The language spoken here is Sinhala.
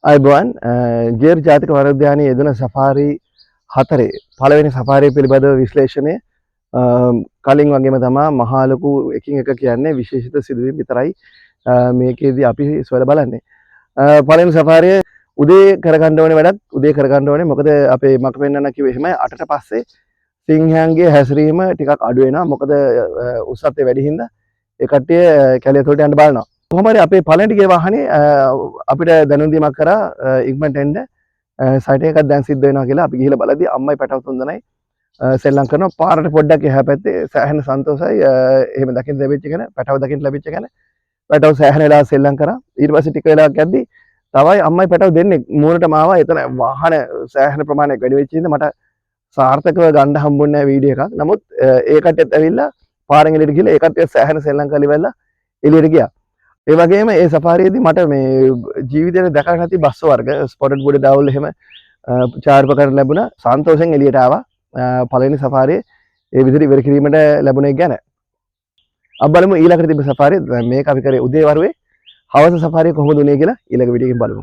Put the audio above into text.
අයිබෝන් ජේර් ජාතික වනෝද්‍යානයේ යෙදුන සෆාරි 4 පළවෙනි සෆාරිය පිළිබඳව විශ්ලේෂණය කලින් වගේම තමයි මහා ලොකු එකින් එක කියන්නේ විශේෂිත සිදුවීම් විතරයි මේකේදී අපි සොයලා බලන්නේ. පළවෙනි සෆාරිය උදේ කරගන්න ඕනේ වැඩක් උදේ කරගන්න ඕනේ. මොකද අපේ මක පෙන්නන්න කිව්වේ එහෙමයි 8ට පස්සේ සිංහයන්ගේ හැසිරීම ටිකක් අඩු වෙනවා. මොකද උස්සත්තේ වැඩි හින්දා ඒ කට්ටිය කැලේ තුලට යන්න බලනවා. කොහොම හරි අපේ පළවෙනි ගේ වාහනේ අපිට දැනුම් දීමක් කරා ඉක්මනට එන්න සයිට් එකක් දැන් සිද්ධ වෙනවා කියලා. අපි ගිහිල්ලා බලද්දී අම්මයි පැටව තුන්දෙනයි සෙල්ලම් කරනවා. පාරට පොඩ්ඩක් එහා පැත්තේ සෑහෙන සන්තෝෂයි. එහෙම දකින්න ලැබිච්ච ගැන පැටව දකින්න ලැබිච්ච ගැන පැටව සෑහෙන වෙලාවක් සෙල්ලම් කරා. ඊට පස්සේ ටික වෙලාවක් යද්දී තවයි අම්මයි පැටව දෙන්නේ මූණටම ආවා. එතන වාහන සෑහෙන ප්‍රමාණයක් වැඩි වෙච්ච හින්දා මට සාර්ථකව ගන්න හම්බුන්නේ නැහැ වීඩියෝ එකක්. නමුත් ඒ කට්ටියත් ඇවිල්ලා පාරෙන් එළියට ගිහලා ඒ කට්ටිය සෑහෙන සෙල්ලම් කරලා ඉවරලා එළියට ගියා. ඒ වගේම ඒ සෆාරියේදී මට මේ ජීවිතේ දැකලා නැති බස් වර්ග ස්පොටඩ් බුඩ ඩවුල් එහෙම චාර්ප කරන්න ලැබුණා. සන්තෝෂෙන් එළියට ආවා. පළවෙනි සෆාරියේ ඒ විදිහට ඉවර කිරීමට ලැබුණ එක ගැන. අපි බලමු ඊළඟට තිබ්බ සෆාරිය මේක අපි කරේ උදේ වරුවේ. හවස සෆාරිය කොහොමද උනේ කියලා ඊළඟ වීඩියෝ එකෙන් බලමු.